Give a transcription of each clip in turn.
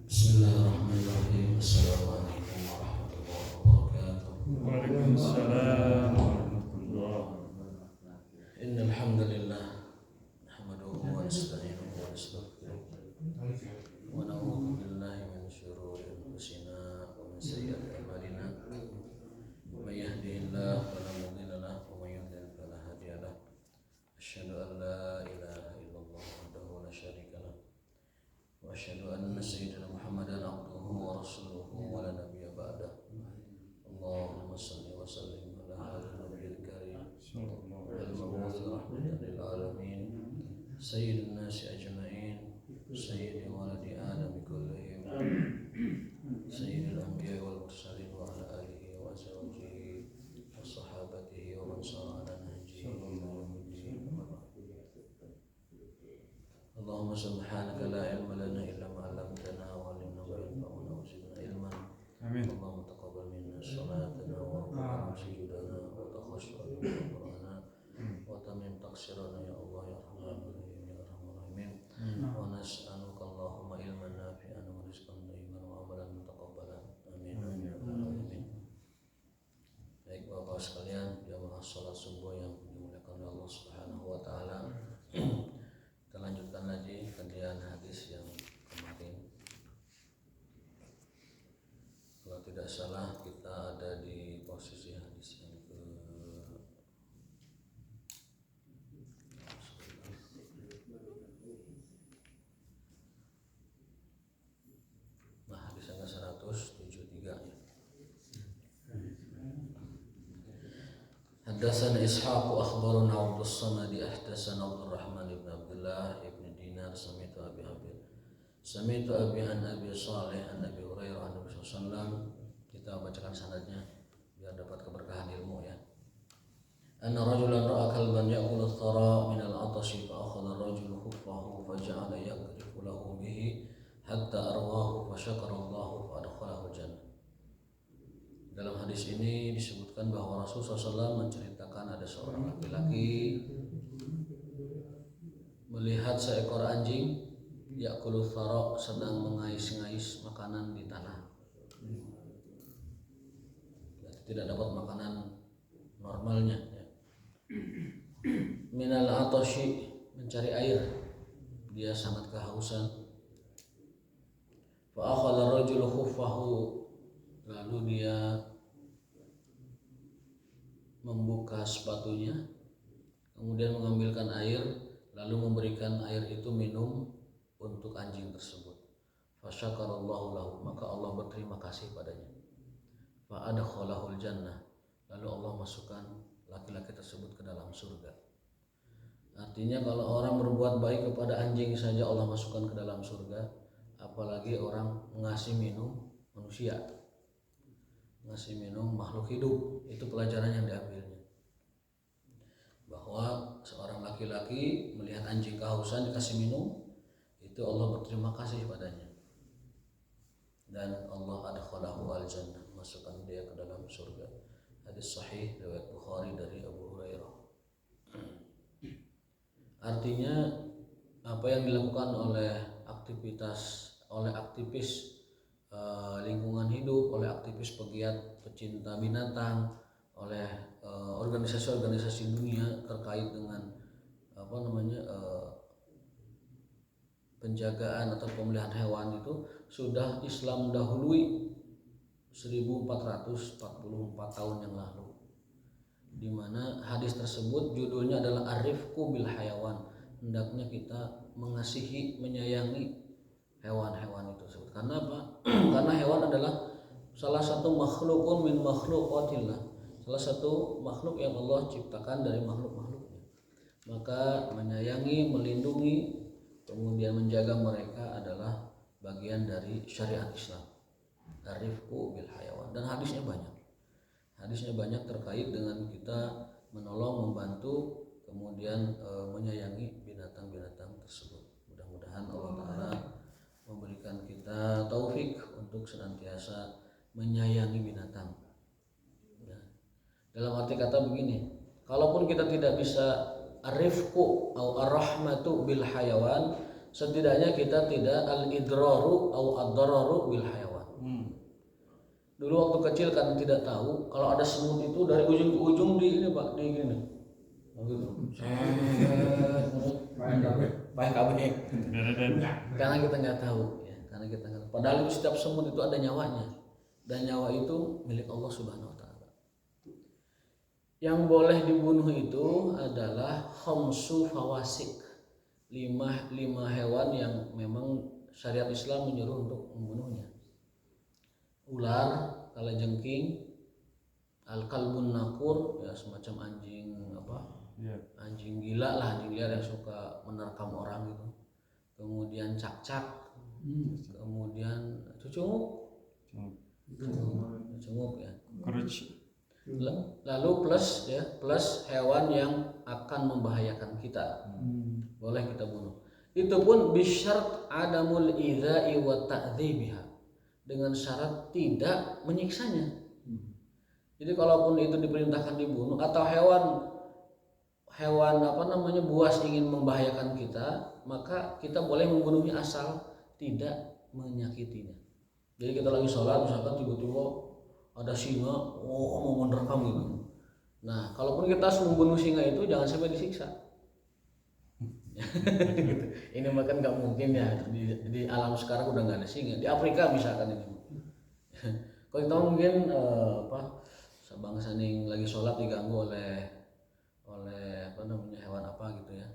Bismillahirrahmanirrahim. Assalamualaikum warahmatullahi wabarakatuh. Waalaikumsalam warahmatullahi wabarakatuh. Innal hamdalillah nahmaduhu wa nasta'inuhu wa nastaghfiruh wa na'udzu billahi min shururi anfusina wa min sayyiati a'malina. May yahdihillahu fala mudilla lahu wa may yudlil fala hadiya lahu. Asyhadu an la ilaha illallah wahdahu la syarika lahu wa asyhadu anna sayyidina Muhammadan abduhu wa rasuluhu wa la nabiyya ba'dahu. Allahumma shalli wa sallim ala nabiyil karim al-mab'uts rahmatan lil alamin sayyidin nasi ajma'in sayyidi waladi adam kullihim sayyidil anbiya'i wal mursalin wa ala alihi wa azwajihi wa sahabatihi wa man sara ala nahjihi ila yaumiddin. Allahumma subhanaka la ilma lana illa ma 'allamtana wa 'allimna ma yanfa'una wa zidna ilman. Amin. Allahumma taqabbal minna salatana wa rabbana sujudana wa takhashshana wa qur'ana wa tamim taqsirana ya Allah ya Rahman Rahim ya Arhamar Rahimin. Wa nas'aluka Allahumma ilman nafi'an wa rizqan thayyiban wa amalan mutaqabbalan. Amin. Amin. Baik Bapak sekalian, jamaah salat subuh yang dimuliakan oleh Allah Subhanahu wa taala. Kita lanjutkan lagi kajian hadis yang kemarin. Kalau tidak salah kita ada di posisi hadis yang hadis yang ke-173 ya. Haddatsana Ishaq akhbarana Abdus Samad ahdatsana Abdul Rahman ibn Abdullah ibn Dinar sami'tu Abi an Abi Shalih an Abi Hurairah an Nabi sallallahu alaihi wasallam. Kita bacakan sanadnya biar dapat keberkahan ilmu ya. Anna rajulan ra'a kalban ya'kulu ath-thara min al-'atashi fa akhadha ar-rajulu khuffahu fa ja'ala yaqrifu lahu bihi hatta arwahu fa syakara Allah fa adkhalahu al-jannah. Dalam hadis ini disebutkan bahwa Rasulullah SAW menceritakan ada seorang laki-laki melihat seekor anjing ya'kulu ath-thara sedang mengais-ngais makanan di tanah. Tidak dapat makanan normalnya ya. Minal atashi mencari air, dia sangat kehausan. Fa akhadha ar-rajulu khuffahu, lalu dia membuka sepatunya, kemudian mengambilkan air, lalu memberikan air itu minum untuk anjing tersebut. Fa syakarallahu lahu, maka Allah berterima kasih padanya. Fa adkhalahul jannah, lalu Allah masukkan laki-laki tersebut ke dalam surga. Artinya kalau orang berbuat baik kepada anjing saja Allah masukkan ke dalam surga, apalagi orang ngasih minum manusia, ngasih minum makhluk hidup. Itu pelajaran yang diambilnya, bahwa seorang laki-laki melihat anjing kehausan dikasih minum, itu Allah berterima kasih padanya, dan Allah adkhalahu al-jannah, masukkan dia ke dalam surga. Hadis sahih riwayat Bukhari dari Abu Hurairah. Artinya apa yang dilakukan oleh aktivis lingkungan hidup, oleh aktivis pegiat pecinta binatang, oleh organisasi-organisasi dunia terkait dengan penjagaan atau pemeliharaan hewan itu sudah Islam dahului 1444 tahun yang lalu, di mana hadis tersebut judulnya adalah Ar-Rifqu bil Hayawan. Hendaknya kita mengasihi, menyayangi hewan-hewan itu tersebut. Karena apa? Karena hewan adalah salah satu makhlukun min makhluqatillah, salah satu makhluk yang Allah ciptakan dari makhluk-makhluknya. Maka menyayangi, melindungi, kemudian menjaga mereka adalah bagian dari syariat Islam. Ar-Rifqu bil Hayawan. Dan hadisnya banyak terkait dengan kita menolong, membantu, kemudian menyayangi binatang-binatang tersebut. Mudah-mudahan Allah Ta'ala memberikan kita taufik untuk senantiasa menyayangi binatang ya. Dalam arti kata begini, kalaupun kita tidak bisa ar-rifqu atau ar-rahmatu bil hayawan, setidaknya kita tidak al-idraru atau ad-dararu bil hayawan. Dulu waktu kecil kan tidak tahu kalau ada semut itu dari ujung ke ujung di ini Pak, di gini. Begitu. Baik kabeh. Karena kita nggak tahu ya, karena kita nggak tahu. Padahal itu setiap semut itu ada nyawanya. Dan nyawa itu milik Allah Subhanahu wa taala. Yang boleh dibunuh itu adalah khamsu fawasik. Lima hewan yang memang syariat Islam menyuruh untuk membunuhnya. Ular, kalajengking, al-kalbun nakur, ya semacam anjing anjing gila lah, anjing liar yang suka menerkam orang gitu. Kemudian cak-cak, kemudian cucunguk ya. Lalu plus hewan yang akan membahayakan kita, boleh kita bunuh. Itu pun bisyart adamul idza'i wa ta'dzibiha, dengan syarat tidak menyiksanya. Jadi kalaupun itu diperintahkan dibunuh atau hewan buas ingin membahayakan kita, maka kita boleh membunuhnya asal tidak menyakitinya. Jadi kita lagi sholat misalkan tiba-tiba ada singa, mau menerkam gitu. Nah, kalaupun kita harus membunuh singa itu jangan sampai disiksa. Gitu. Ini makan nggak mungkin ya, di alam sekarang udah nggak ada singa. Di Afrika misalkan ini. Kalau kita mungkin bangsa ning lagi sholat diganggu oleh hewan apa gitu ya,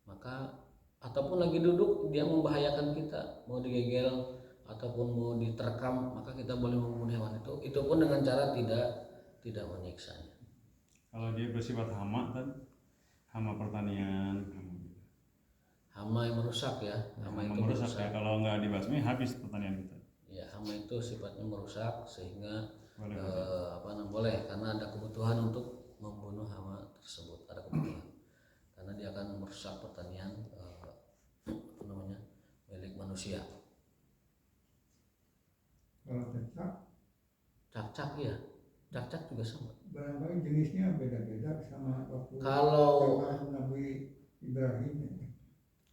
maka ataupun lagi duduk dia membahayakan kita, mau digegel ataupun mau diterkam, maka kita boleh membunuh hewan itu pun dengan cara tidak menyiksanya. Kalau dia bersifat hama kan, hama pertanian, hama yang merusak ya, hama itu merusak ya. Kalau nggak dibasmi habis pertanian kita. Ya, hama itu sifatnya merusak sehingga boleh karena ada kebutuhan untuk membunuh hama tersebut, ada kebutuhan karena dia akan merusak pertanian milik manusia. Kalau cak-cak ya, cak-cak juga sama. Barangkali jenisnya beda-beda sama waktu kalau Nabi Ibrahim.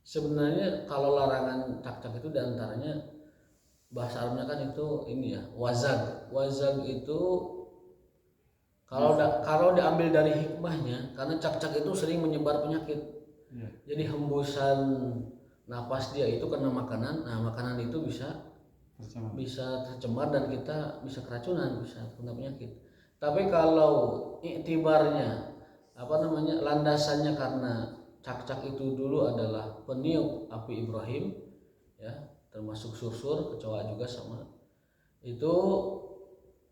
Sebenarnya kalau larangan cak-cak itu diantaranya bahasa Arabnya kan itu ini ya, wazag. Wazag itu kalau diambil dari hikmahnya, karena cak-cak itu sering menyebar penyakit. Jadi hembusan napas dia itu kena makanan, nah makanan itu bisa tercemar dan kita bisa keracunan, bisa kena penyakit. Tapi kalau iktibarnya landasannya karena cak-cak itu dulu adalah peniup api Ibrahim ya, termasuk sursur, kecoa juga sama. Itu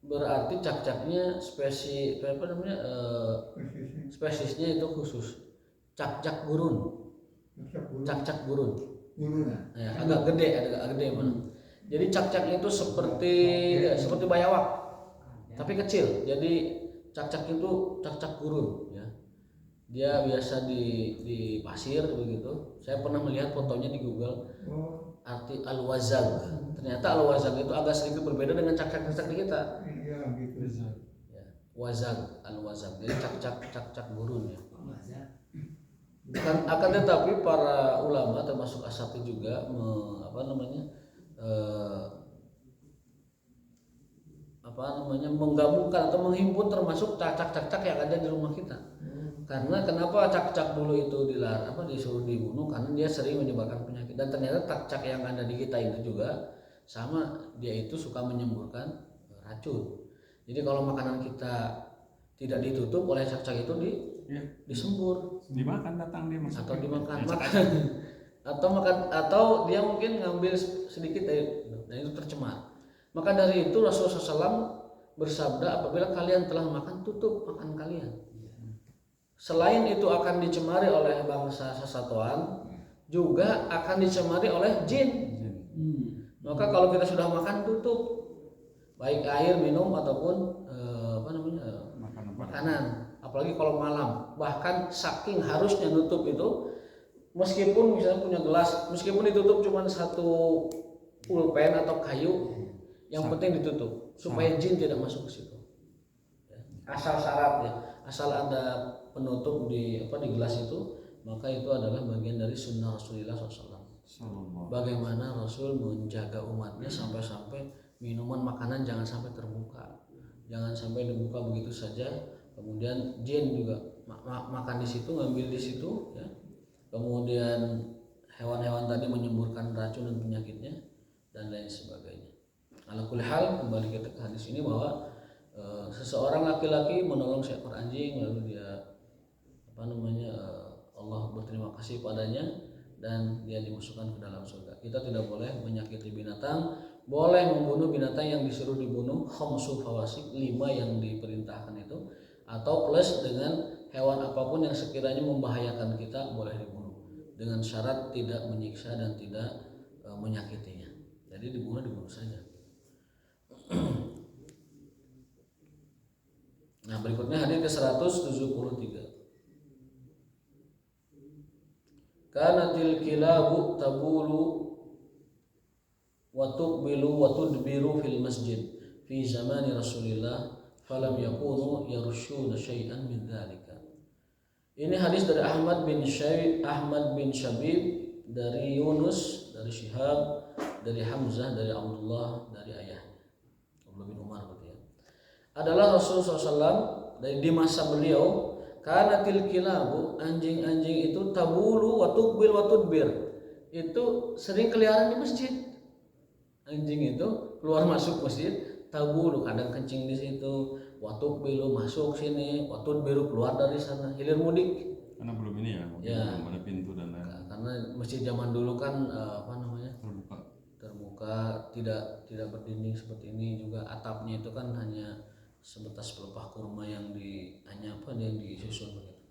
berarti cak-caknya spesiesnya itu khusus. Cak-cak gurun. Cak-cak gurun. Ya, agak gede mana. Jadi cak-caknya itu seperti bayawak, tapi kecil. Jadi cak-cak itu cak-cak gurun ya. Dia biasa di pasir begitu. Saya pernah melihat fotonya di Google. Arti al-wazag. Ternyata al-wazag itu agak sedikit berbeda dengan cak-cak di kita. Iya gitu. Ya, wazag, al-wazag. Jadi cak-cak gurun ya. Akan tetapi para ulama termasuk ashabi juga menggabungkan atau menghimpun termasuk cak-cak yang ada di rumah kita. Karena kenapa cak-cak dulu itu disuruh dibunuh, karena dia sering menyebarkan penyakit. Dan ternyata cak-cak yang ada di kita itu juga sama, dia itu suka menyemburkan racun. Jadi kalau makanan kita tidak ditutup oleh cak-cak itu disembur, dimakan, datang dia masuk atau dimakan atau dia mungkin ngambil sedikit dan itu tercemar. Maka dari itu Rasulullah SAW bersabda, apabila kalian telah makan, tutup makan kalian. Selain itu akan dicemari oleh bangsa sesatuan, juga akan dicemari oleh jin. Maka kalau kita sudah makan, tutup, baik air minum ataupun makanan. Apalagi kalau malam, bahkan saking harusnya nutup itu, meskipun misalnya punya gelas, meskipun ditutup cuma satu pulpen atau kayu, yang penting ditutup supaya jin tidak masuk ke situ. Asal syarat ya, asal ada penutup di gelas itu, maka itu adalah bagian dari sunnah Rasulullah SAW. Sallallahu. Bagaimana Rasul menjaga umatnya sampai-sampai minuman makanan jangan sampai terbuka, jangan sampai dibuka begitu saja. Kemudian jin juga makan di situ, ngambil di situ, ya. Kemudian hewan-hewan tadi menyemburkan racun dan penyakitnya dan lain sebagainya. Ala kulli hal, kembali kita ke hadis ini bahwa seseorang laki-laki menolong seekor anjing, lalu dia Allah berterima kasih padanya dan dia dimasukkan ke dalam surga. Kita tidak boleh menyakiti binatang, boleh membunuh binatang yang disuruh dibunuh, khamsu fawasik, 5 yang diperintahkan itu, atau plus dengan hewan apapun yang sekiranya membahayakan kita boleh dibunuh dengan syarat tidak menyiksa dan tidak menyakitinya. Jadi dibunuh saja. Nah, berikutnya hadis ke-173. Kanatil kilabu tabulu wa tuqbilu wa tudbiru fil masjid fi zamani Rasulillah falam yakunu yarushuna syai'an min dzalika. Ini hadis dari Ahmad bin Syabib, dari Yunus, dari Syihab, dari Hamzah, dari Abdullah, dari ayahnya Abdullah bin Umar berarti ya. Adalah Rasulullah SAW di masa beliau, kanatil kilabu, anjing-anjing itu tabulu wa tuqbil wa tudbir, itu sering keliaran di masjid. Anjing itu keluar masuk masjid, tabulu kadang kencing di situ, wa tuqbilu masuk sini, wa tudbiru keluar dari sana, hilir mudik. Karena belum ini ya, mungkin Ya. belum ada pintu dan lain. Karena masjid zaman dulu kan Terbuka. tidak berdinding seperti ini, juga atapnya itu kan hanya sebatas pelepah kurma yang disusun begitu.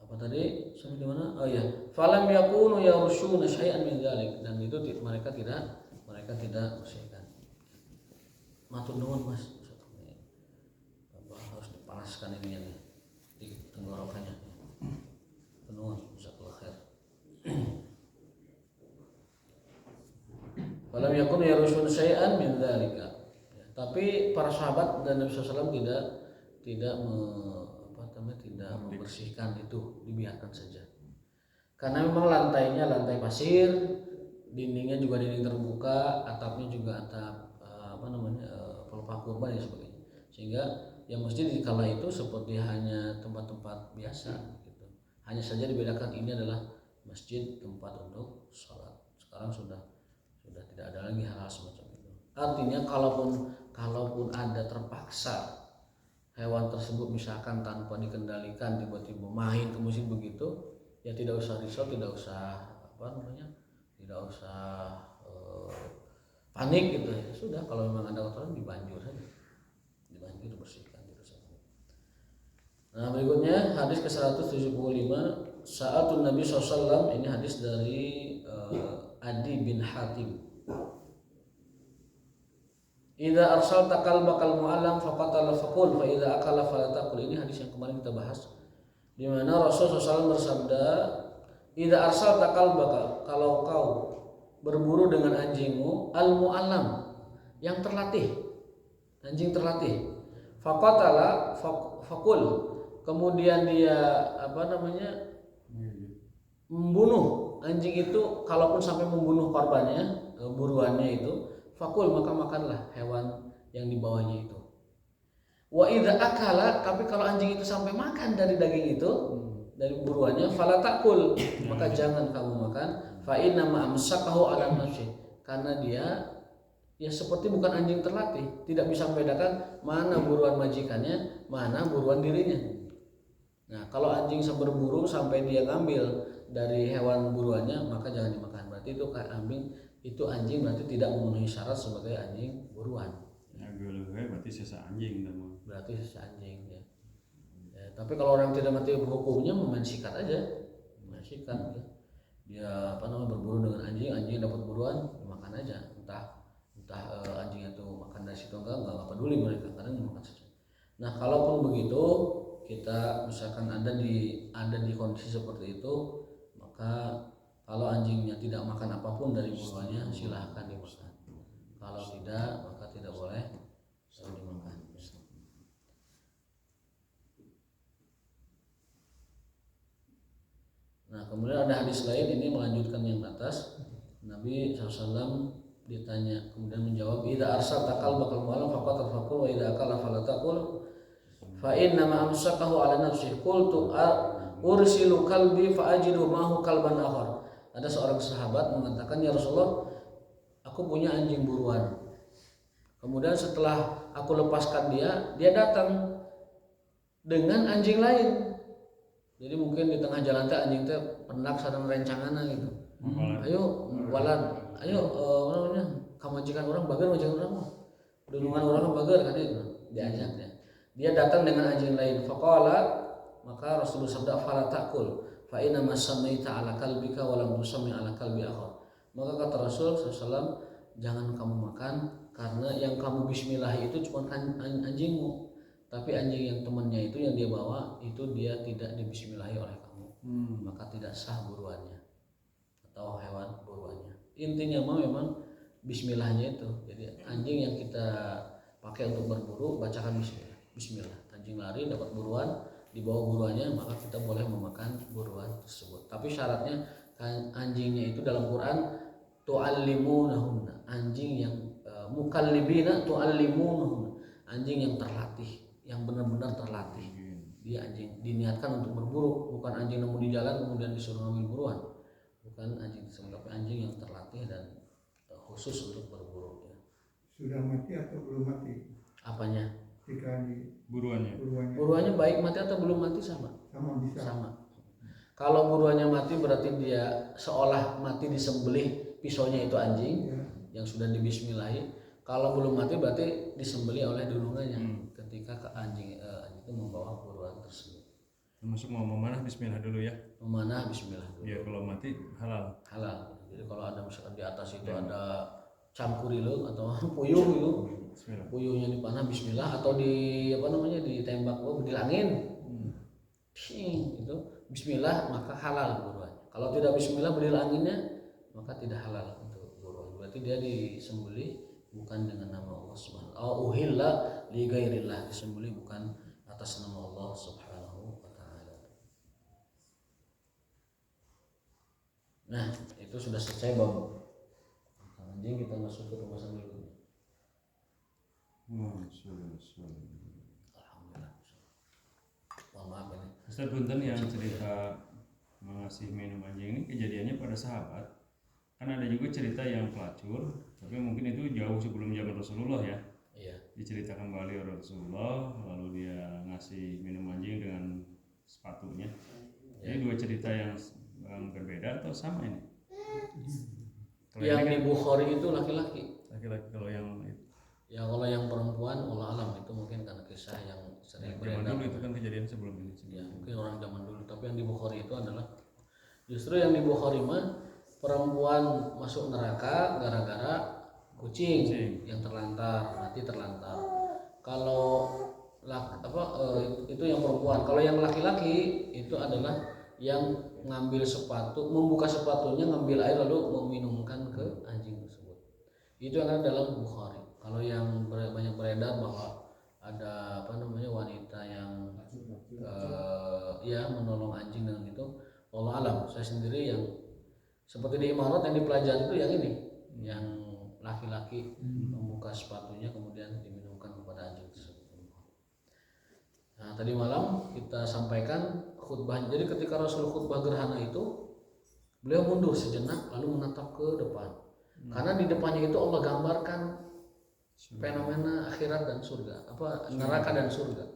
Apa tadi sampai di mana? Oh ya, falam yakunu yarushuna syai'an min dzalik, dan itu mereka tidak bersihkan. Matur nuwun Mas, harus dipanaskan ininya nih di tenggorokannya. Nuwun, jazakallahu khair. Falam yakunu yarushuna syai'an min dzalika. Tapi para sahabat dan Nabi SAW tidak membersihkan itu, dibiarkan saja. Karena memang lantainya lantai pasir, dindingnya juga dinding terbuka, atapnya juga atap pelepah kurban dan sebagainya. Sehingga yang masjid di kala itu seperti hanya tempat-tempat biasa gitu. Hanya saja dibedakan ini adalah masjid tempat untuk sholat. Sekarang sudah tidak ada lagi hal-hal semacam itu. Artinya kalaupun ada terpaksa hewan tersebut misalkan tanpa dikendalikan tiba-tiba main ke masjid begitu, ya tidak usah risau, tidak usah panik gitu ya. Sudah, kalau memang ada kotoran dibanjur saja, bersihkan gitu saja. Nah, berikutnya hadis ke-175, Sa'atun Nabi SAW, ini hadis dari Adi bin Hatim. Idza arsalta qalbakal mu'allam faqatala faqul fa idza akala fala taqul. Ini hadis yang kemarin kita bahas, di mana Rasul SAW bersabda, idza arsalta qalbaka, kalau kau berburu dengan anjingmu, al mu'allam, yang terlatih, anjing terlatih, faqatala faqul, kemudian dia membunuh anjing itu, kalaupun sampai membunuh korbannya, buruannya itu, fakul, maka makanlah hewan yang dibawanya itu. Wa idza akala, tapi kalau anjing itu sampai makan dari daging itu, dari buruannya, fala takul, maka jangan kamu makan. Fa inna ma amsakahu ala nafsi, karena dia ya seperti bukan anjing terlatih, tidak bisa membedakan mana buruan majikannya, mana buruan dirinya. Nah, kalau anjing berburu sampai dia ngambil dari hewan buruannya, maka jangan dimakan. Berarti itu anjing berarti tidak memenuhi syarat sebagai anjing buruan. Ya, berarti sisa anjing dong. Berarti sisa anjing ya. Tapi kalau orang tidak ngerti hukumnya, main sikat aja. Dia berburu dengan anjing dapat buruan, makan aja. Entah anjing itu makan dari situ enggak peduli mereka, kadang makan saja. Nah, kalaupun begitu, kita misalkan ada di kondisi seperti itu, maka kalau anjingnya tidak makan apapun dari buruannya, silahkan dimakan. Kalau tidak, maka tidak boleh dimakan. Nah, kemudian ada hadis lain ini melanjutkan yang atas. Nabi SAW ditanya kemudian menjawab, idza arsalta qalbaka al-mu'allam faqad tafakkur wa idza akala fala taqul fa inna ma amsakahu ala nafsihi qultu ursilu qalbi fa ajidu ma'hu qalban akhar. Ada seorang sahabat mengatakan, ya Rasulullah, aku punya anjing buruan. Kemudian setelah aku lepaskan dia datang dengan anjing lain. Jadi mungkin di tengah jalan teh anjing teh pendak sareng rencanganna gitu. Ayo walad, ayo namanya kamajikan orang bager majikan orang mah. Dunungan orang bager kan itu diajaknya. Dia datang dengan anjing lain. Faqala, maka Rasulullah sabda fala taqul fa inna masamaita ala qalbika wa lam tusami ala qalbi akhar. Maka kata Rasul SAW, jangan kamu makan karena yang kamu bismillah itu cuma anjingmu, tapi anjing yang temannya itu yang dia bawa itu dia tidak dibismillahi oleh kamu, maka tidak sah buruannya atau hewan buruannya. Intinya mah memang bismillahnya itu. Jadi anjing yang kita pakai untuk berburu bacakan bismillah. Bismillah. Anjing lari dapat buruan, dibawa buruannya, maka kita boleh memakan buruan tersebut. Tapi syaratnya anjingnya itu dalam Quran tu'allimunahunna, anjing yang mukallibina tu'allimunahunna, anjing yang terlatih, yang benar-benar terlatih. Dia anjing diniatkan untuk berburu, bukan anjing nemu di jalan kemudian disuruh ngambil buruan. Bukan anjing tersebut, tapi anjing yang terlatih dan khusus untuk berburu ya. Sudah mati atau belum mati? Apanya? Jika di Buruannya. Buruannya baik mati atau belum mati sama? Bisa. Sama. Kalau buruannya mati berarti dia seolah mati disembelih, pisaunya itu anjing yang sudah dibismillahi. Kalau belum mati berarti disembelih oleh dunungannya ketika ke anjing itu membawa buruan tersebut. Termasuk mau memanah bismillah dulu ya. Memanah bismillah dulu. Ya kalau mati halal. Halal. Jadi kalau ada misalkan di atas itu ada cangkurileung atau puyuh gitu. Bismillah. Puyuhnya dipanah bismillah atau di ditembak bedil angin. Itu bismillah maka halal buruannya. Kalau tidak bismillah bedil anginnya maka tidak halal untuk buruan. Berarti dia disembelih bukan dengan nama Allah Subhanahu wa ta'ala. Uhilla li ghairillah, disembelih bukan atas nama Allah Subhanahu wa ta'ala. Nah, itu sudah selesai bab anjing. Kita masuk ke pembahasan berikutnya. Alhamdulillah. Mohon maaf ini. Ustaz punten yang cerita mengasih minum anjing ini kejadiannya pada sahabat. Kan ada juga cerita yang pelacur, tapi mungkin itu jauh sebelum zaman Rasulullah ya. Iya. Diceritakan kembali oleh Rasulullah, lalu dia ngasih minum anjing dengan sepatunya. Jadi dua cerita yang berbeda atau sama ini? Kalau Yang ini di Bukhari itu laki-laki. laki-laki, kalau yang itu. Ya kalau yang perempuan Allah alam itu mungkin karena kisah yang sering Zaman beredar. dulu itu kan kejadian sebelum ini. Ya mungkin orang zaman dulu. Tapi yang di Bukhari itu adalah justru yang di Bukhari mah perempuan masuk neraka gara-gara kucing yang terlantar, mati terlantar. Kalau itu yang perempuan. Kalau yang laki-laki itu adalah yang ngambil sepatu, membuka sepatunya, ngambil air lalu meminumkan ke anjing tersebut. Itu yang ada dalam Bukhari. Kalau yang banyak beredar bahwa ada wanita yang menolong anjing dengan itu, Allah alam. Saya sendiri yang seperti di Imarat yang dipelajari itu yang ini, yang laki-laki membuka sepatunya kemudian diminumkan kepada anjing tersebut. Nah, tadi malam kita sampaikan khutbah. Jadi ketika Rasul khutbah gerhana itu, beliau mundur sejenak lalu menatap ke depan. Karena di depannya itu Allah gambarkan fenomena akhirat dan surga, neraka dan surga,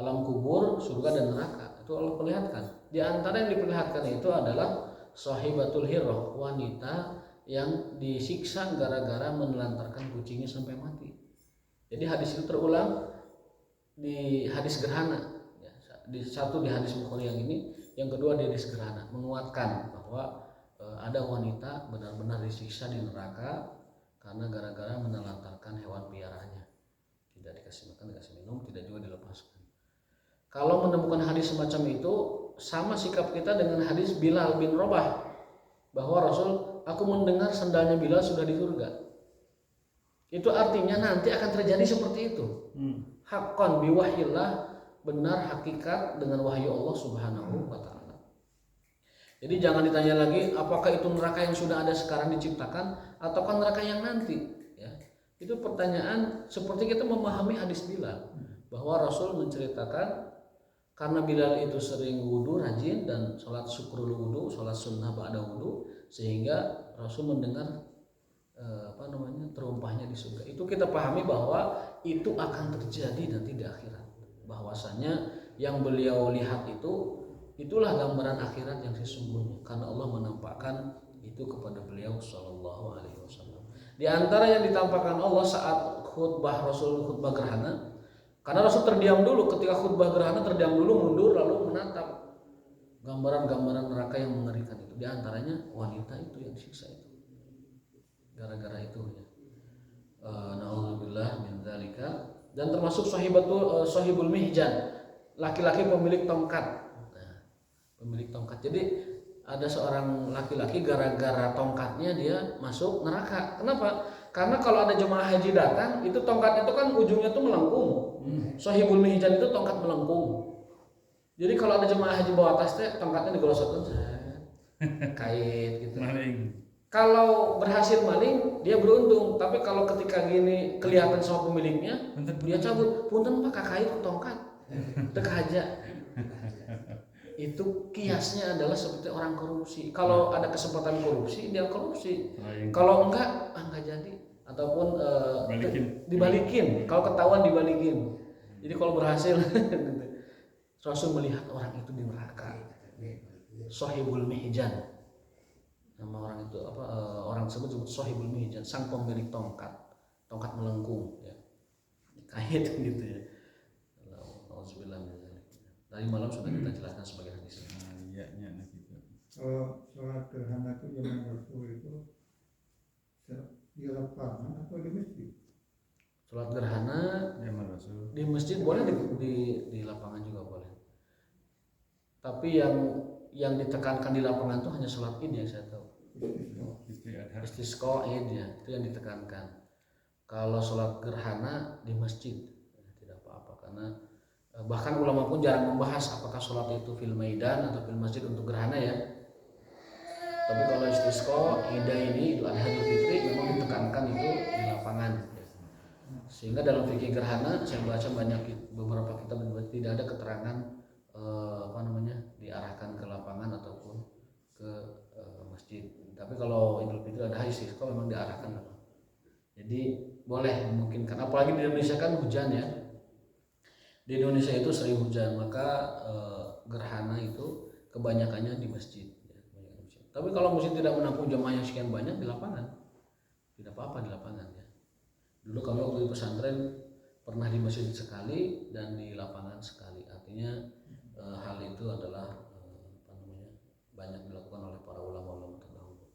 alam kubur, surga dan neraka. Itu Allah perlihatkan. Di antara yang diperlihatkan itu adalah sahibatul hirrah, wanita yang disiksa gara-gara menelantarkan kucingnya sampai mati. Jadi hadis itu terulang di hadis gerhana. Satu di hadis Bukhari yang ini, yang kedua di hadis gerhana, menguatkan bahwa ada wanita benar-benar disiksa di neraka karena gara-gara menelantarkan hewan piaranya, tidak dikasih makan, dikasih minum, tidak juga dilepaskan. Kalau menemukan hadis semacam itu, sama sikap kita dengan hadis Bilal bin Rabah, bahwa Rasul, aku mendengar sendalnya Bilal sudah di surga. Itu artinya nanti akan terjadi seperti itu. Haqqan biwahyillah, benar hakikat dengan wahyu Allah Subhanahu wa ta'ala. Jadi jangan ditanya lagi apakah itu neraka yang sudah ada sekarang diciptakan ataukah neraka yang nanti. Ya, itu pertanyaan seperti kita memahami hadis Bilal bahwa Rasul menceritakan karena Bilal itu sering wudhu rajin dan sholat syukrul wudhu, sholat sunnah ba'da wudhu, sehingga Rasul mendengar terumpahnya di surga. Itu kita pahami bahwa itu akan terjadi nanti di akhirat. Bahwasanya yang beliau lihat itulah gambaran akhirat yang sesungguhnya, karena Allah menampakkan itu kepada beliau sallallahu alaihi wasallam. Di antara yang ditampakkan Allah saat khutbah Rasul, khutbah gerhana, karena Rasul terdiam dulu ketika khutbah gerhana, terdiam dulu, mundur, lalu menatap gambaran-gambaran neraka yang mengerikan itu. Di antaranya wanita itu yang disiksa itu. Gara-gara itu ya. Na'udzubillah min dzalika. Dan termasuk sahibul mihjan, laki-laki pemilik tongkat. Nah, pemilik tongkat. Jadi ada seorang laki-laki gara-gara tongkatnya dia masuk neraka. Kenapa? Karena kalau ada jemaah haji datang, itu tongkat itu kan ujungnya tuh melengkung. Sahibul mihjan itu tongkat melengkung. Jadi kalau ada jemaah haji bawa tas teh, tongkatnya digosokkan kait gitu. Kalau berhasil maling, dia beruntung. Tapi kalau ketika gini kelihatan sama pemiliknya, dia cabut. Punten Pak, kakak itu tongkat. Tek aja. Itu kiasnya adalah seperti orang korupsi. Kalau ada kesempatan korupsi, dia korupsi. Kalau enggak jadi. Ataupun dibalikin. Kalau ketahuan dibalikin. Jadi kalau berhasil, Rasul melihat orang itu di neraka. Sahibul mihjan. Nama orang itu orang tersebut disebut sahibul mihjan, sang pemilik tongkat melengkung ya. Kait gitu ya. Alhamdulillah. Tadi malam sudah kita jelaskan sebagai hadis. Iya gitu. Kalau sholat gerhana itu zaman Rasul itu di lapangan atau di masjid? Sholat gerhana Zaman Rasul di masjid boleh, di lapangan juga boleh. Tapi yang ditekankan di lapangan itu hanya sholat Id yang saya tahu. Istisqa Id ya, itu yang ditekankan. Kalau sholat gerhana di masjid tidak apa-apa, karena bahkan ulama pun jarang membahas apakah sholat itu fil maidan atau fil masjid untuk gerhana ya. Tapi kalau istisqa Ida ini Idul Adha Idul Fitri memang ditekankan itu di lapangan. Sehingga dalam fikih gerhana saya baca banyak beberapa kitab tidak ada keterangan diarahkan ke lapangan ataupun ke masjid. Tapi kalau Idul Fitri ada istisqa memang diarahkan. Jadi boleh memungkinkan. Apalagi di Indonesia kan hujan ya. Di Indonesia itu sering hujan, maka gerhana itu kebanyakannya di masjid. Tapi kalau masjid tidak menampung jemaah yang sekian banyak, di lapangan tidak apa-apa di lapangan ya. Dulu kami waktu di pesantren pernah di masjid sekali dan di lapangan sekali. Artinya hal itu adalah banyak dilakukan oleh para ulama-ulama terdahulu.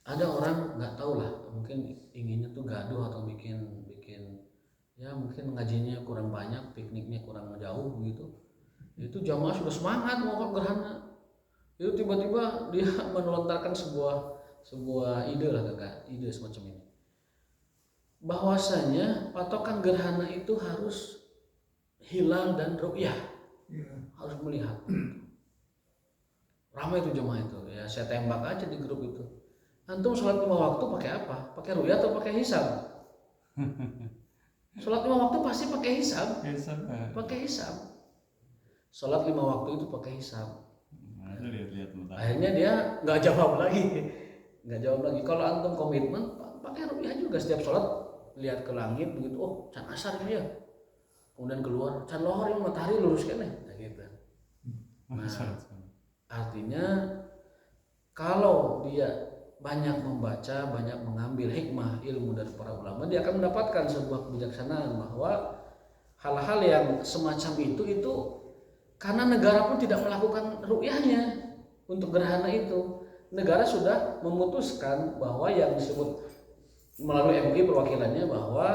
Ada orang nggak tahu lah, mungkin inginnya tuh gaduh atau bikin ya mungkin ngajinya kurang banyak, pikniknya kurang jauh begitu. Itu jamaah sudah semangat mau gerhana. Itu tiba-tiba dia melontarkan sebuah ide lah ide semacam ini. Bahwasanya patokan gerhana itu harus hilal dan ru'yah. Harus melihat. Ramai itu jemaah itu ya, saya tembak aja di grup itu. Antum sholat 5 waktu pakai apa? Pakai ru'yah atau pakai hisab? Sholat 5 waktu pasti pakai hisab. Pakai hisab. Sholat 5 waktu itu pakai hisab. Akhirnya dia nggak jawab lagi. Kalau antum komitmen pakai ru'yah juga, setiap sholat lihat ke langit begitu. Oh, can asar ini ya. Kemudian keluar can lohor yang matahari lurus kan ya. Nah, gitu. Nah, artinya kalau dia banyak membaca, banyak mengambil hikmah ilmu dari para ulama, dia akan mendapatkan sebuah kebijaksanaan bahwa hal-hal yang semacam itu karena negara pun tidak melakukan ru'yahnya untuk gerhana itu. Negara sudah memutuskan bahwa yang disebut melalui MUI perwakilannya bahwa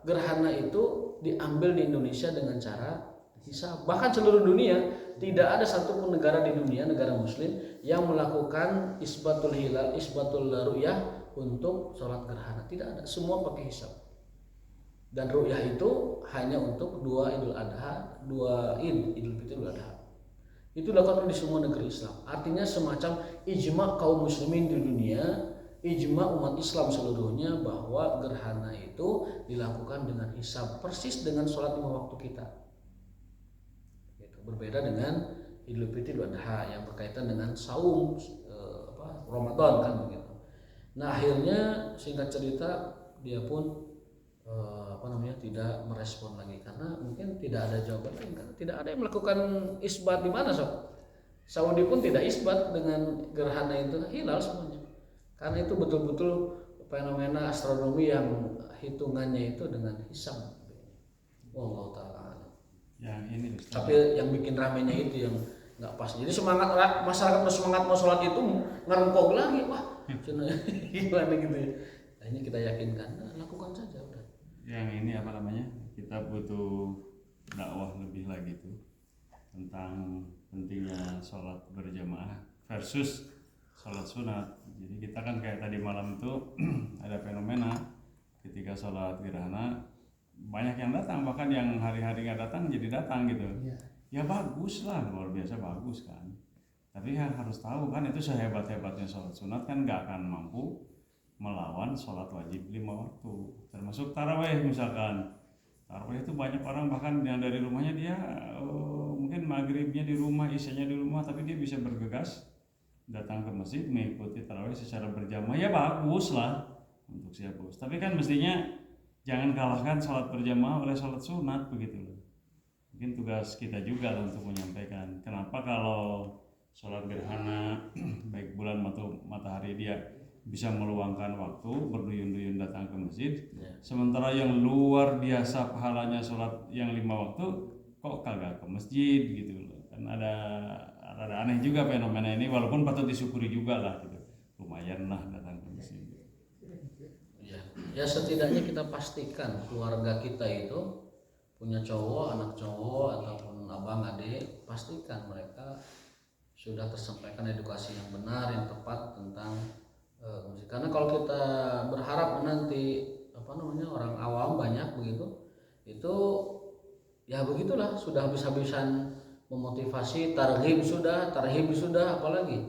gerhana itu diambil di Indonesia dengan cara hisab. Bahkan seluruh dunia tidak ada satupun negara di dunia, negara muslim yang melakukan isbatul hilal, isbatul ru'yah untuk sholat gerhana. Tidak ada, semua pakai hisab. Dan ru'yah itu hanya untuk 2 Idul Adha, 2 Idul Fitri Idul Adha. Itu dilakukan di semua negeri Islam. Artinya semacam ijma kaum muslimin di dunia, ijma umat Islam seluruhnya bahwa gerhana itu dilakukan dengan hisab, persis dengan sholat 5 waktu kita. Gitu. Berbeda dengan Idul Fitri, Idul Adha yang berkaitan dengan saum Ramadan kan begitu. Nah akhirnya singkat cerita dia pun tidak merespon lagi karena mungkin tidak ada jawaban lain, karena tidak ada yang melakukan isbat di mana sob. Saudi pun tidak isbat dengan gerhana itu, hilal semuanya. Karena itu betul-betul fenomena astronomi yang hitungannya itu dengan hisab. Wallahu taala. Yang ini Ustaz. Tapi yang bikin ramenya itu yang nggak pas. Jadi semangat masyarakat bersemangat mau sholat itu ngerengkok lagi, wah gimana gitu ya. Nah ini kita yakinkan, lakukan saja udah. Yang ini apa namanya, kita butuh dakwah lebih lagi tuh tentang pentingnya sholat berjamaah versus sholat sunat. Jadi kita kan kayak tadi malam tuh ada fenomena ketika sholat gerhana banyak yang datang, bahkan yang hari-hari nggak datang jadi datang gitu. Ya bagus lah, luar biasa bagus kan. Tapi yang harus tahu kan itu sehebat-hebatnya sholat sunat kan nggak akan mampu melawan sholat wajib 5 waktu, termasuk taraweh misalkan. Taraweh itu banyak orang bahkan yang dari rumahnya dia mungkin maghribnya di rumah, isyanya di rumah, tapi dia bisa bergegas datang ke masjid mengikuti taraweh secara berjamaah. Ya bagus lah untuk siapa. Tapi kan mestinya jangan kalahkan sholat berjamaah oleh sholat sunat begitu loh. Mungkin tugas kita juga lah untuk menyampaikan kenapa kalau sholat gerhana baik bulan atau matahari dia bisa meluangkan waktu berduyun-duyun datang ke masjid, sementara yang luar biasa pahalanya sholat yang 5 waktu kok kagak ke masjid gitu loh. Kan ada aneh juga fenomena ini, walaupun patut disyukuri juga lah gitu, lumayan lah datang ke masjid. Ya setidaknya kita pastikan keluarga kita itu punya cowok, anak cowok ataupun abang adik, pastikan mereka sudah tersampaikan edukasi yang benar, yang tepat tentang karena kalau kita berharap nanti orang awam banyak begitu, itu ya begitulah, sudah habis-habisan memotivasi, tarhib sudah, apalagi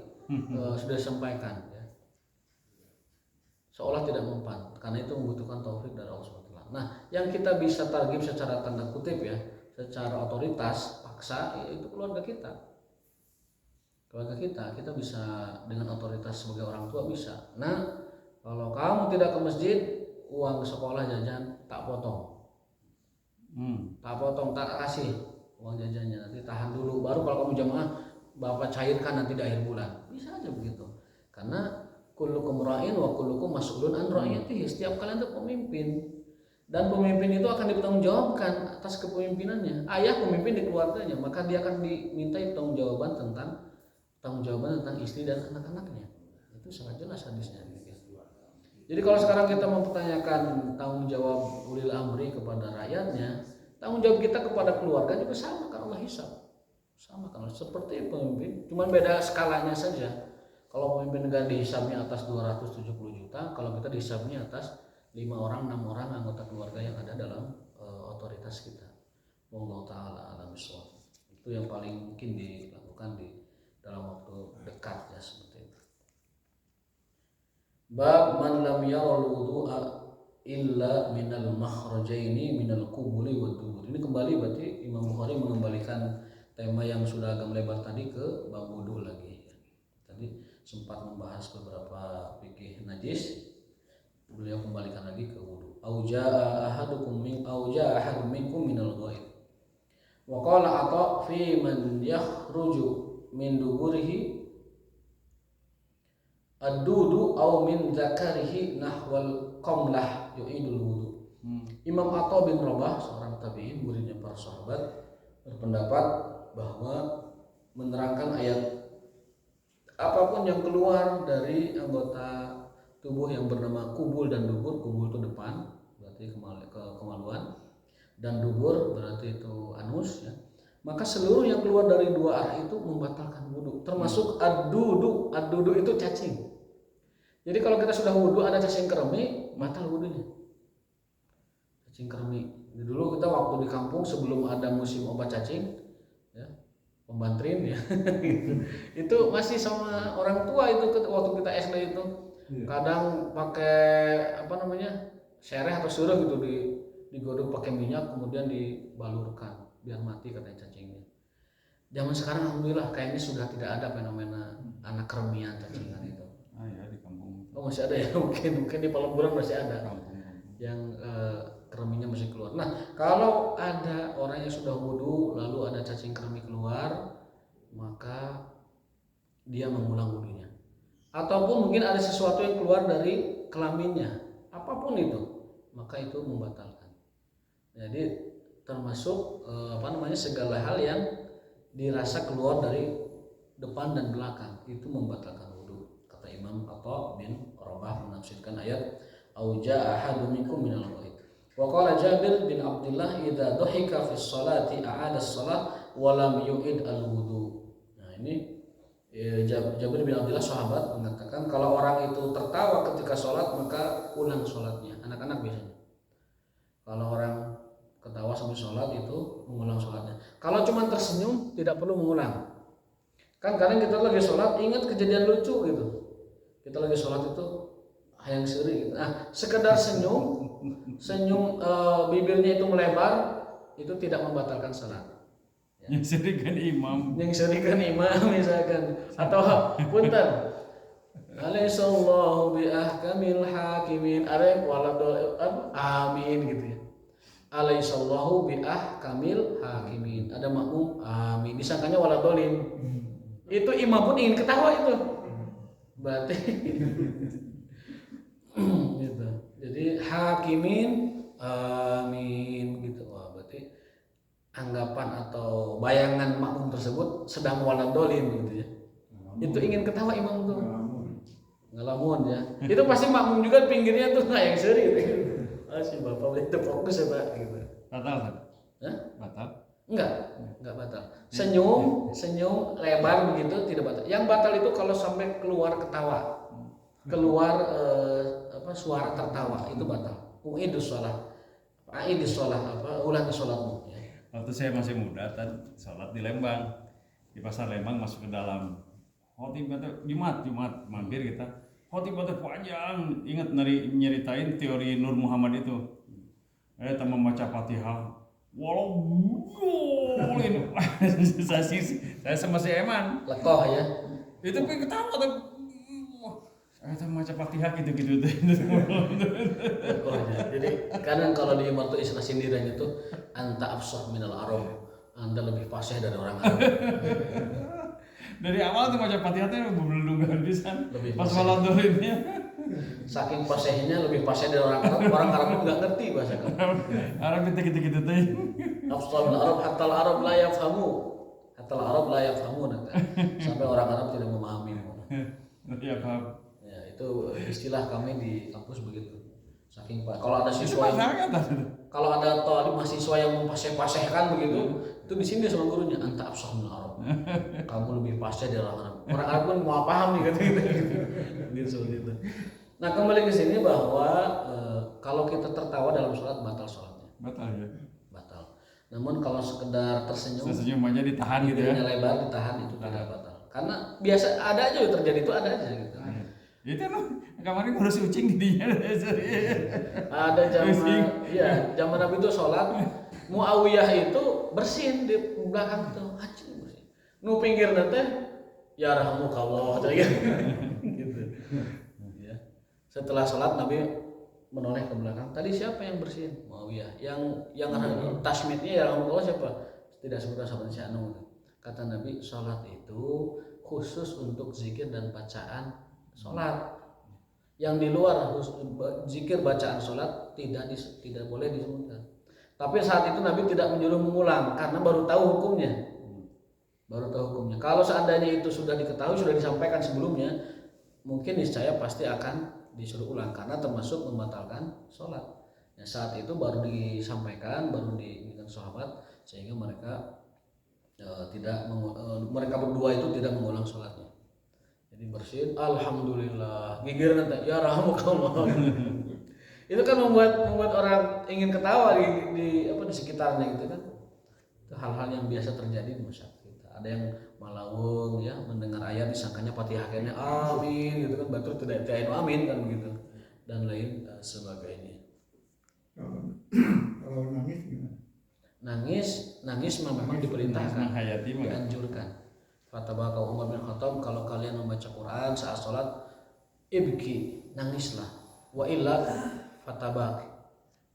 sudah disampaikan ya. Seolah tidak mempan, karena itu membutuhkan taufik dari Allah SWT. Nah, yang kita bisa tarhib secara tanda kutip ya, secara otoritas paksa, yaitu keluarga kita. Kita bisa dengan otoritas sebagai orang tua bisa. Nah, kalau kamu tidak ke masjid, uang sekolah jajan tak potong. Tak kasih uang jajannya, nanti tahan dulu, baru kalau kamu jamaah bapak cairkan nanti di akhir bulan. Bisa aja begitu. Karena kullukum ra'in wa kullukum mas'ulun an ra'iyatihi. Setiap kalian itu pemimpin, dan pemimpin itu akan dipertanggungjawabkan atas kepemimpinannya. Ayah pemimpin di keluarganya, maka dia akan diminta pertanggungjawaban tentang istri dan anak-anaknya. Itu sangat jelas hadisnya. Jadi kalau sekarang kita mempertanyakan tanggung jawab ulil amri kepada rakyatnya, tanggung jawab kita kepada keluarga juga sama kan Allah hisab. Sama kan seperti pemimpin, cuma beda skalanya saja. Kalau pemimpin negara dihisabnya atas 270 juta, kalau kita dihisabnya atas 5 orang, 6 orang anggota keluarga yang ada dalam otoritas kita. Wallahu taala alam bissawab. Itu yang paling mungkin dilakukan dalam waktu dekat ya, seperti itu. Bab man lam yaral wudu'a illa minal makhrajaini minal qubuli wa dubur. Ini kembali berarti Imam Bukhari mengembalikan tema yang sudah agak melebar tadi ke bab wudu lagi. Tadi sempat membahas beberapa fikih najis, beliau kembalikan lagi ke wudu. Auja'a ahadun minkum minal ghaib. Wa qala ata fi man yakhruju min duburihi ad-dudu aw min zakarihi nahwal qamlah yu'idul wudu. Imam Atha bin Rabah, seorang tabi'in, muridnya para sahabat, berpendapat bahwa menerangkan ayat apapun yang keluar dari anggota tubuh yang bernama kubul dan dubur. Kubul itu depan, berarti kemaluan, dan dubur berarti itu anus ya. Maka seluruh yang keluar dari dua arah itu membatalkan wudu, termasuk ad-dudu itu cacing. Jadi kalau kita sudah wudu ada cacing kermi, batal wudunya. Cacing kermi. Dulu kita waktu di kampung sebelum ada musim obat cacing, ya, pembantrin ya. Gitu. Itu masih sama orang tua itu waktu kita SD itu. Kadang pakai apa namanya? Sereh atau suruh gitu digodok pakai minyak kemudian dibalurkan biar mati katanya cacingnya. Zaman sekarang alhamdulillah kayaknya sudah tidak ada fenomena anak keremian cacingan itu. Ya di kampung. Oh masih ada ya mungkin di Pelemburan masih ada Kampung. yang kereminya masih keluar. Nah kalau ada orang yang sudah wudu lalu ada cacing kremi keluar maka dia mengulang wudunya. Ataupun mungkin ada sesuatu yang keluar dari kelaminnya, apapun itu, maka itu membatalkan. Jadi termasuk segala hal yang dirasa keluar dari depan dan belakang itu membatalkan wudu. Kata Imam Atha bin Rabah menafsirkan ayat auja ahadun minkum minal ghaib. Wa qala Jabir bin Abdullah idza dhahika fi sholati a'ada as-shalah wa lam yu'id al-wudu. Nah ini Jabir bin Abdullah sahabat mengatakan kalau orang itu tertawa ketika sholat maka ulang sholatnya. Anak-anak biasanya kalau orang ketawa sambil sholat itu mengulang sholatnya. Kalau cuma tersenyum tidak perlu mengulang. Kan kadang kita lagi sholat ingat kejadian lucu gitu. Kita lagi sholat itu hayang seri gitu. Nah sekedar senyum bibirnya itu melebar itu tidak membatalkan sholat. Yang sering kan imam Misalkan atau punten alaihissallahu bi ahkamil hakimin arek waladul amin gitu ya alaihissallahu bi ahkamil hakimin ada makmum amin disangkanya waladolin itu imam pun ingin ketawa itu berarti gitu. Jadi hakimin amin gitu. Wah, berarti anggapan atau bayangan makmum tersebut sedang waladolin gitu ya. Itu ingin ketawa imam tuh. Ngelamun ya. Itu pasti makmum juga pinggirnya tuh nggak yang seri gitu. Si bapak itu fokus ya Pak gitu. Batal kan? Hah? Batal? Enggak batal. Senyum lebar begitu tidak batal. Yang batal itu kalau sampai keluar ketawa. Keluar suara tertawa itu batal. Uidus shalah. Aidus shalah ulangi salatmu. Waktu saya masih muda kan sholat di Lembang, di pasar Lembang masuk ke dalam khotibah Jumat mampir kita khotibah panjang, ingat nyeritain teori Nur Muhammad itu kita membaca Fatihah walau golin saya sama si Eman lekoh ya itu pengen ketawa tuh kita membaca Fatihah gitu lekoh ya. Jadi kadang kalau di Imam tuh istilah sindiran itu anta afsah minal Arab, anda lebih fasih dari orang Arab. Dari awal tuh baca Fatihah tuh belum bisa pas fasih. waladolin Saking fasihnya lebih fasih dari orang Arab pun nggak ngerti bahasa kamu. Arab gitu tuh Afsah minal Arab hatta al-Arab la yafhamu sampai orang Arab tidak memahami. Ya paham. Ya itu istilah kami di kampus begitu. Saking pak kalau ada siswa kalau ada mahasiswa yang memfasih-fasihkan begitu itu di sini sama gurunya anta afsah minal Arab. Kamu lebih fasih dari orang Arab. Orang Arab pun mau paham nih gitu. Nah kembali ke sini bahwa kalau kita tertawa dalam sholat batal sholatnya. Batal ya. Batal. Namun kalau sekedar tersenyum aja ditahan gitu ya. Lebar ditahan itu tidak batal. Karena biasa ada aja terjadi itu ada aja gitu. Itu loh kemarin ngurus ucing didinya. Ada zaman Nabi itu sholat Muawiyah itu bersin di belakang tuh anjing bersin. Nu pinggir nanti ya rahmukallah gitu. Ya. Setelah sholat Nabi menoleh ke belakang. Tadi siapa yang bersin? Muawiyah. Yang tasmidnya ya rahmukallah siapa? Tidak sebutkan sama si Anu. Kata Nabi sholat itu khusus untuk zikir dan bacaan sholat. Yang di luar zikir bacaan sholat tidak boleh disebutkan. Tapi saat itu Nabi tidak menyuruh mengulang karena baru tahu hukumnya. Kalau seandainya itu sudah diketahui, sudah disampaikan sebelumnya, mungkin niscaya pasti akan disuruh ulang karena termasuk membatalkan sholat. Ya, saat itu baru disampaikan, baru diingatkan sahabat sehingga mereka mereka berdua itu tidak mengulang sholatnya. Jadi bersin, alhamdulillah, gigir nanti, ya rahmukallah. Itu kan membuat orang ingin ketawa di sekitarnya gitu kan. Itu hal-hal yang biasa terjadi di masyarakat kita. Ada yang malawung ya mendengar ayat disangkanya Fatihah kayaknya amin gitu kan, batur tidak amin kan begitu dan lain sebagainya. Kalau nangis gimana? Nangis memang diperintahkan, menghayati mah. dianjurkan. Fatabaka Umar bin Khattab, kalau kalian membaca Quran saat sholat ibki, nangislah. Wa illa fatabak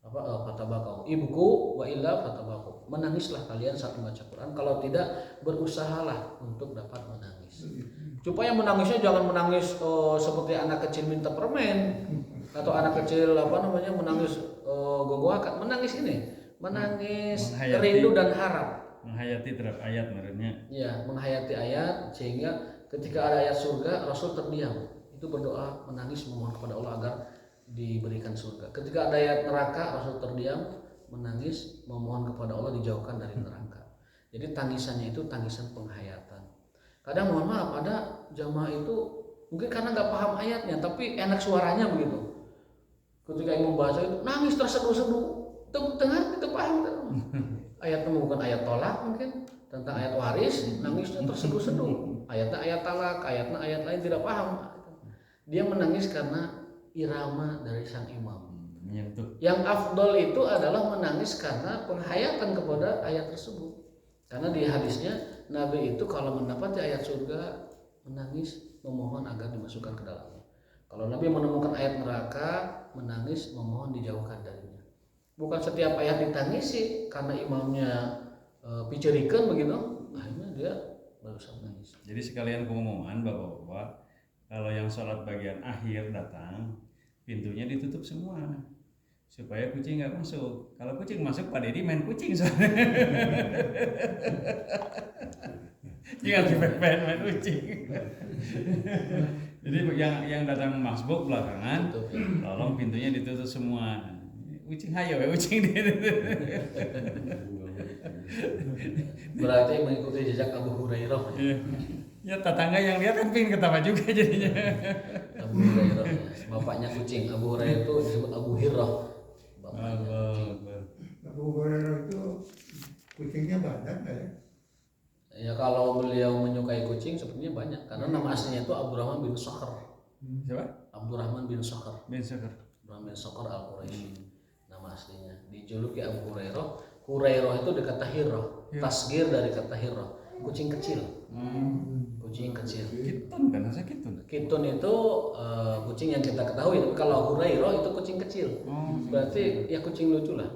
fatabaka ibku wa illa fatabaku, menangislah kalian saat membaca Quran, kalau tidak berusahalah untuk dapat menangis. Supaya menangisnya jangan menangis seperti anak kecil minta permen atau anak kecil menangis gogoakan. Menangis menangis Menghayati. rindu dan harap, Menghayati terhadap ayat merenya. ya menghayati ayat, sehingga ketika ada ayat surga Rasul terdiam, itu berdoa menangis memohon kepada Allah agar diberikan surga. Ketika ada ayat neraka Rasul terdiam menangis memohon kepada Allah dijauhkan dari neraka. Jadi tangisannya itu tangisan penghayatan. Kadang mohon maaf ada jamaah itu mungkin karena nggak paham ayatnya tapi enak suaranya begitu. Ketika imam baca itu nangis terseduh-seduh, tengah itu paham kan? Ayatnya bukan ayat tolak mungkin tentang ayat waris, nangisnya terseduh-seduh. Ayatnya ayat talak, ayatnya ayat lain tidak paham. Dia menangis karena irama dari sang imam. Menyentuh. Yang afdol itu adalah menangis karena penghayatan kepada ayat tersebut. Karena di hadisnya Nabi itu kalau mendapati ayat surga menangis memohon agar dimasukkan ke dalamnya. Kalau Nabi menemukan ayat neraka menangis memohon dijauhkan darinya. Bukan setiap ayat ditangisi karena imamnya picerikeun begitu, akhirnya dia berusaha menangis. Jadi sekalian pengumuman Bapak-bapak, kalau yang sholat bagian akhir datang, pintunya ditutup semua supaya kucing nggak masuk. Kalau kucing masuk Pak Dedi main kucing soalnya. Jangan dipen main kucing. Jadi yang datang masbuk belakangan, tolong pintunya ditutup semua. Kucing hayo ya kucing dia. Berarti mengikuti jejak Abu Hurairah. Ya tetangga yang lihat kan pengen ketawa juga jadinya. Abu Hurairah, bapaknya kucing. Abu Hurairah itu disebut Abu Hirrah. Bapaknya kucing. Abu Hurairah itu kucingnya banyak nggak ya? Ya kalau beliau menyukai kucing sebenarnya banyak karena nama aslinya itu Abdurrahman bin Sakhr. Siapa? Abdurrahman bin Sakhr. Bin Sakhr. Abdurrahman bin Sakhr Al-Quraisy. Nama aslinya. Dijuluki Abu Hurairah. Hurairah itu dari kata hirrah. Tasgir dari kata hirrah. Kucing kecil. Kucing kecil. Kitun kan rasa kitun. Kitun itu kucing yang kita ketahui, tapi kalau Hurairah itu kucing kecil. Berarti ya kucing lucu lah.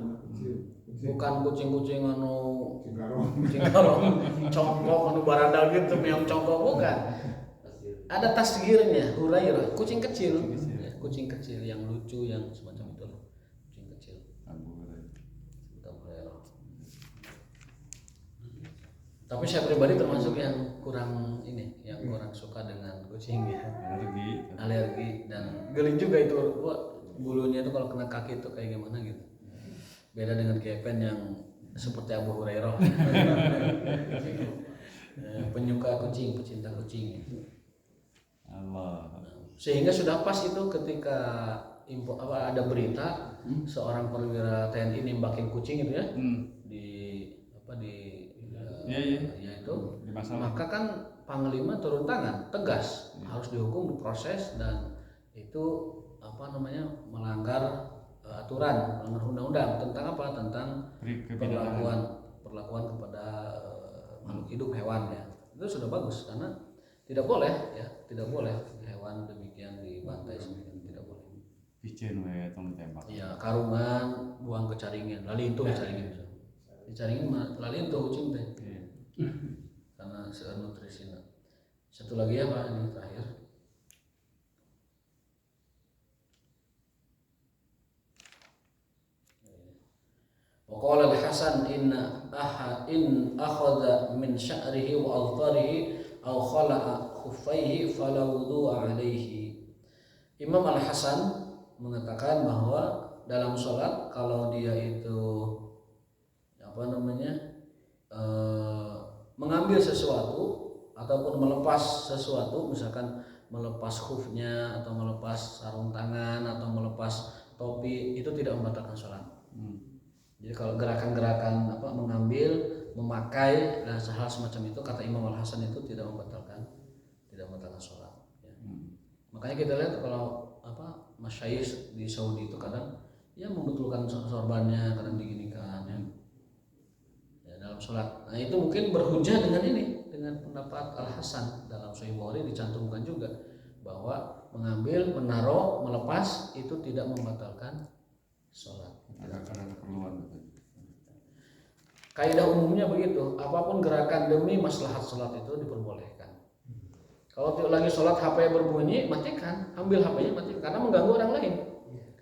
Bukan kucing-kucing kucing garong, congkok anu barada gitu, meong congkok bukan. Ada tasgirnya, Hurairah, kucing kecil. Ya, kucing kecil yang lucu yang semacam itu lah. Kucing kecil. Abu Hurairah. Tapi saya pribadi termasuk yang kurang kurang suka dengan kucing ya. Alergi dan geli juga itu. Bulunya itu kalau kena kaki itu kayak gimana gitu. Beda dengan kepen yang seperti Abu Hurairah. Penyuka kucing, pecinta kucing. Allah. Sehingga sudah pas itu ketika ada berita seorang perwira TNI nembakin kucing itu ya. Itu maka kan Panglima turun tangan tegas, harus dihukum, diproses, dan itu melanggar aturan, melanggar undang-undang tentang apa? Tentang perlakuan kepada makhluk hidup, hewan ya. Itu sudah bagus karena tidak boleh hewan demikian dibantai semikian, tidak boleh. Bikin we tong tembak. Iya, karungan buang ke caringin, lalintuh caringin. Di caringin lalintuh kucing teh. Karena seueur nutrisina. Satu lagi ya Pak, ini terakhir. Waqala al-Hasan in akhadha min sya'rihi wa adfarihi aw khala'a khuffaihi fala wudu'a alaihi. Imam Al-Hasan mengatakan bahwa dalam sholat kalau dia itu mengambil sesuatu ataupun melepas sesuatu, misalkan melepas khufnya atau melepas sarung tangan atau melepas topi, itu tidak membatalkan sholat. Jadi kalau gerakan-gerakan mengambil, memakai dan hal semacam itu, kata Imam Al Hasan itu tidak membatalkan sholat. Ya. Makanya kita lihat kalau masyayikh di Saudi itu kadang ya membetulkan sorbannya, kadang diginikan ya dalam sholat. Nah itu mungkin berhujah dengan dengan pendapat Al Hasan dalam Sahih Bukhari dicantumkan juga bahwa mengambil, menaruh, melepas itu tidak membatalkan sholat. Ada keperluan. Kaidah umumnya begitu, apapun gerakan demi maslahat sholat itu diperbolehkan. Kalau lagi sholat HP berbunyi, matikan, ambil HP-nya matikan, karena mengganggu orang lain.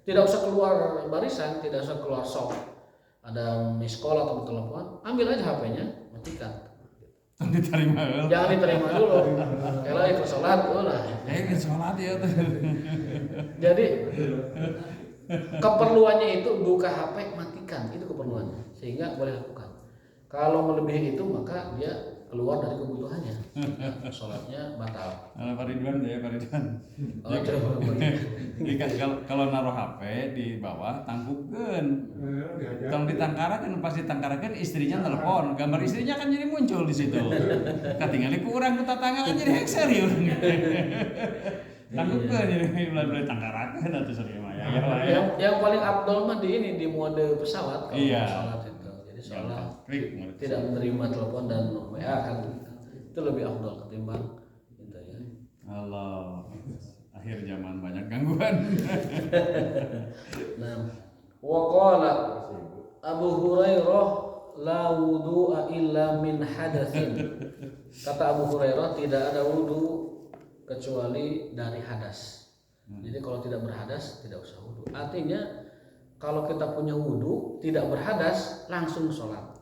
Tidak usah keluar barisan, tidak usah keluar soft. Ada miss call atau telepon, ambil aja HP-nya, matikan. Jangan diterima dulu. Kalau ikut sholat, lah. Ikut sholat ya. Jadi keperluannya itu buka HP, matikan, itu keperluannya, sehingga boleh lakukan. Kalau melebihi itu maka dia keluar dari kebutuhannya, sholatnya batal. Pak Ridwan ya, Pak Ridwan. Jadi kalau naruh HP di bawah, tangkukeun. Kalau ditangkarakeun, pas ditangkarakeun istrinya telepon, gambar istrinya kan jadi muncul di situ. Katingali ku urang ku tatangga kan jadi hekser ya. Tangkukeun jadi belah-belah tangkarakeun atuh sering mah ya. Yang paling abdol mah di mode pesawat kalau sholat itu. Jadi sholat tidak menerima telepon dan WA kan, itu lebih abdol ketimbang itu ya. Allah, akhir zaman banyak gangguan. Nah, waqala Abu Hurairah la wudu'a illa min hadatsin. Kata Abu Hurairah tidak ada wudu kecuali dari hadas. Jadi kalau tidak berhadas tidak usah wudu. Artinya kalau kita punya wudu tidak berhadas langsung sholat.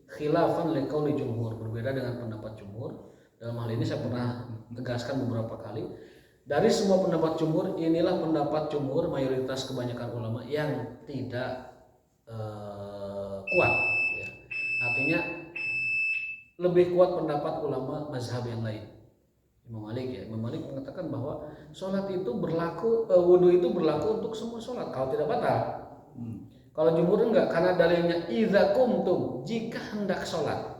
Khilafan liqauli jumhur, berbeda dengan pendapat jumhur. Dalam hal ini saya pernah tegaskan beberapa kali. Dari semua pendapat jumhur, inilah pendapat jumhur mayoritas kebanyakan ulama yang tidak kuat. Ya. Artinya lebih kuat pendapat ulama mazhab yang lain. Imam Malik mengatakan bahwa sholat itu berlaku, wudu itu berlaku untuk semua sholat kalau tidak batal. Kalau jumhur enggak, karena dalilnya idza qumtum, jika hendak sholat.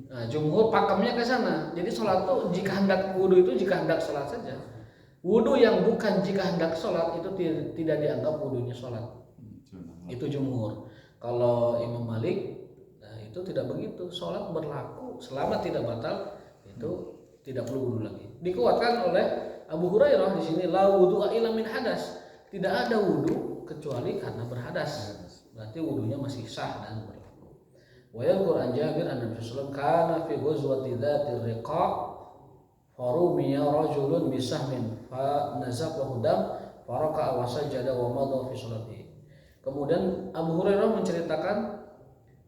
Nah, jumhur pakemnya ke sana. Jadi sholat itu jika hendak, wudu itu jika hendak sholat saja. Wudu yang bukan jika hendak sholat itu tidak dianggap wudunya sholat. Itu jumhur. Kalau Imam Malik, nah itu tidak begitu. Sholat berlaku selama tidak batal itu tidak perlu wudu lagi. Dikuatkan oleh Abu Hurairah di sini la wudu'a illa min hadas. Tidak ada wudu kecuali karena berhadas. Berarti wudunya masih sah dan berlaku. Wa yadhkur an Jabir an Nabi sallallahu alaihi wasallam kana fi ghazwati dzatir riqa farumiya rajulun bisahmin fa nazafahu dam faraka wa sajada wa madha fi sholatihi. Kemudian Abu Hurairah menceritakan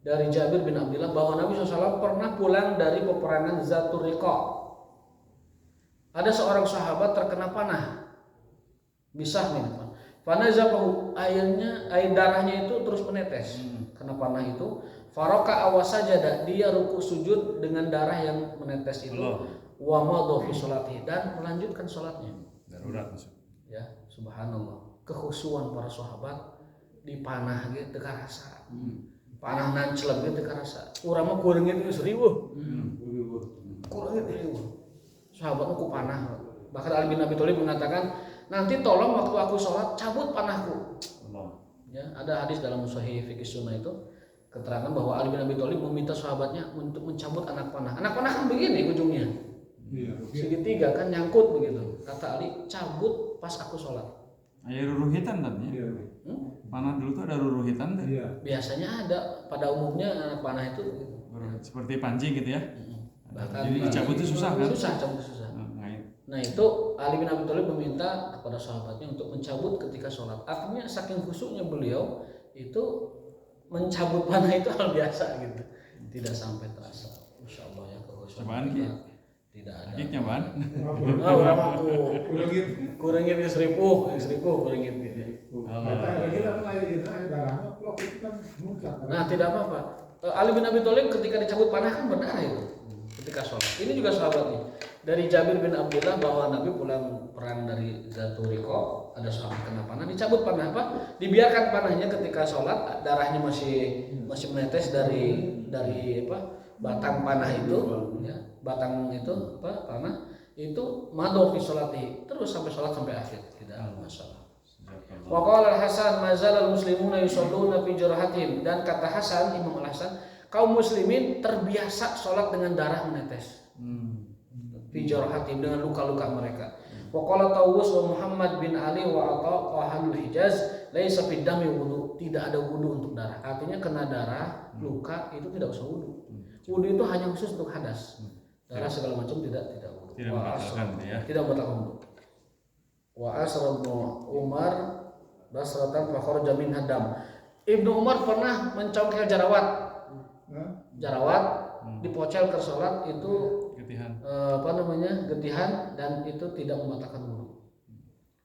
dari Jabir bin Abdullah bahwa Nabi SAW pernah pulang dari peperangan Zatur Riqa. Ada seorang sahabat terkena panah, bisahmin, fanazafahu, air darahnya itu terus menetes karena panah itu. Faraka awasajada, dia ruku sujud dengan darah yang menetes itu. Wa madha fi sholatihi, dan melanjutkan sholatnya. Darurat masuk. Ya, subhanallah. Kekhusyuan para sahabat di panah gitu teu karasa. Panah nancleb gitu teu karasa. Urang mah kureungit geus riweuh. Kureungit riweuh. Sahabatnya ku panah. Bahkan Ali bin Abi Thalib mengatakan, nanti tolong waktu aku sholat cabut panahku. Ya, ada hadis dalam Sahih Fikih Sunnah itu keterangan bahwa Ali bin Abi Thalib meminta sahabatnya untuk mencabut anak panah. Anak panah kan begini ujungnya, segitiga kan nyangkut begitu. Kata Ali, cabut pas aku sholat. Air ruruhitan tadi. Panah dulu tuh ada ruruhitan tuh. Biasanya ada, pada umumnya anak panah itu seperti panci gitu ya. Bahkan jadi dicabut itu susah kan? Cabut susah. Nah itu Ali bin Abi Thalib meminta kepada sahabatnya untuk mencabut ketika sholat. Artinya saking khusyuknya beliau itu mencabut panah itu hal biasa gitu, tidak sampai terasa. Insya Allah ya kekhusyukan kita tidak ada. Hakiknya ban? Orang aku kurangin seribu kurangin gitu. Nah tidak apa-apa. Ali bin Abi Thalib ketika dicabut panah kan berdarah itu ketika sholat. Ini juga sahabatnya. dari Jabir bin Abdullah bahwa Nabi pulang perang dari Zatul Riqa, ada sahabat kena panah, dicabut panah apa? Dibiarkan panahnya ketika sholat, darahnya masih menetes dari apa? Batang panah itu, ya, batang itu apa? Panah itu madhu fi sholati, terus sampai sholat sampai akhir, tidak ada masalah. Wa qala Al-Hasan mazal al-muslimuna yusalluna fi jarhatihim, dan kata Hasan, Imam Al-Hasan, kaum muslimin terbiasa sholat dengan darah menetes. Fi jarhatihim, dengan luka-luka mereka. Wa qala Tawus wa Muhammad bin Ali wa Atha wa ahlul Hijaz laisa fi dami wudu, tidak ada wudu untuk darah. Artinya kena darah, luka itu tidak usah wudu. Wudu itu hanya khusus untuk hadas. Darah segala macam tidak wudu. Tidak membatalkan ya. Tidak membatalkan wudu. Wa asra Ibnu Umar basratan fa kharaja min hadam. Ibnu Umar pernah mencongkel jerawat. Jerawat dipocel ke salat itu Getihan. Getihan, dan itu tidak membatalkan wudu.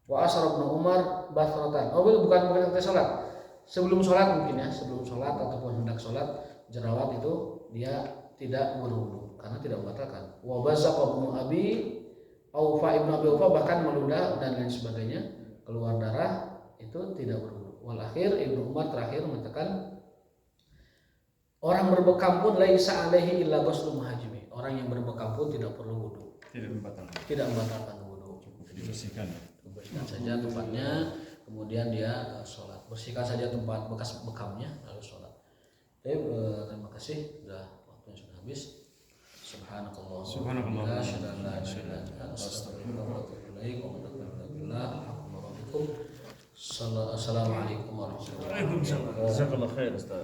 Wa asra Ibnu Umar basratan. Oh, bukan ketika salat. Sebelum salat mungkin ya, sebelum salat ataupun hendak salat, jerawat itu dia tidak berwudu karena tidak membatalkan. Wa bazaqa Ibnu Abi Aufa, Ibnu Abi Aufa bahkan meludah dan lain sebagainya, keluar darah, itu tidak berwudu. Wal akhir, Ibnu Umar terakhir mengatakan orang berbekam pun laisa alaihi illa ghuslu muhajimi. Orang yang berbekam pun tidak perlu wudu. Tidak membatalkan. Tidak membatalkan wudu. Dibersihkan. Bersihkan saja tempatnya, kemudian dia sholat. Bersihkan saja tempat bekas bekamnya lalu sholat. Terima kasih, sudah waktunya sudah habis. Subhanallah. Asyhadu an la ilaha illa anta astaghfiruka wa atubu ilaik. Assalamualaikum warahmatullahi wabarakatuh. Waalaikumsalam. Jazakallah khair Ustaz.